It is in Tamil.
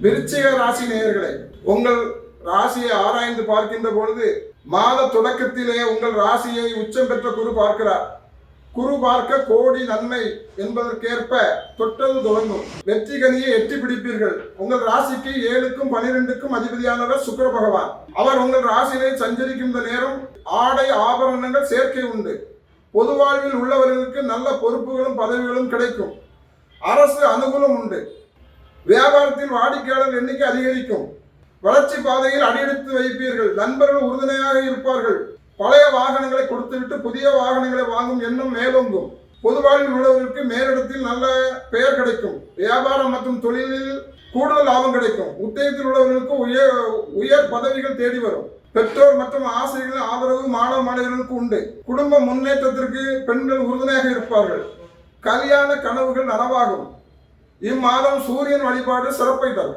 விருச்சிக ராசி நேயர்களே, உங்கள் ராசியை ஆராய்ந்து பார்க்கின்ற பொழுது மாத தொடக்கத்திலே உங்கள் ராசியை உச்சம் பெற்ற குரு பார்க்கிறார். குரு பார்க்க கோடி நன்மை என்பதற்கேற்ப தொட்டது தொடங்கும். வெற்றி கனியை எட்டி பிடிப்பீர்கள். உங்கள் ராசிக்கு 7க்கும் 12க்கும் அதிபதியானவர் சுக்கிர பகவான். அவர் உங்கள் ராசியிலே சஞ்சரிக்கின்ற நேரம் ஆடை ஆபரணங்கள் சேர்க்கை உண்டு. பொது வாழ்வில் உள்ளவர்களுக்கு நல்ல பொறுப்புகளும் பதவிகளும் கிடைக்கும். அரசு அனுகூலம் உண்டு. வியாபாரத்தில் வாடிக்கையாளர் எண்ணிக்கை அதிகரிக்கும். வளர்ச்சி பாதையில் அடியெடுத்து வைப்பீர்கள். நண்பர்கள் உறுதுணையாக இருப்பார்கள். பழைய வாகனங்களை கொடுத்துவிட்டு புதிய வாகனங்களை வாங்கும் எண்ணம் மேலோங்கும். பொது வாழ்வில் உள்ளவர்களுக்கு மேலிடத்தில் நல்ல பெயர் கிடைக்கும். வியாபாரம் மற்றும் தொழிலில் கூடுதல் லாபம் கிடைக்கும். உத்தியோகத்தில் உள்ளவர்களுக்கு உயர் பதவிகள் தேடி வரும். பெற்றோர் மற்றும் ஆசிரியர்களின் ஆதரவு மாணவ மாணவர்களுக்கு உண்டு. குடும்ப முன்னேற்றத்திற்கு பெண்கள் உறுதுணையாக இருப்பார்கள். கல்யாண கனவுகள் நனவாகும். இம்மாதம் சூரியன் வழிபாடு சிறப்பை தரும்.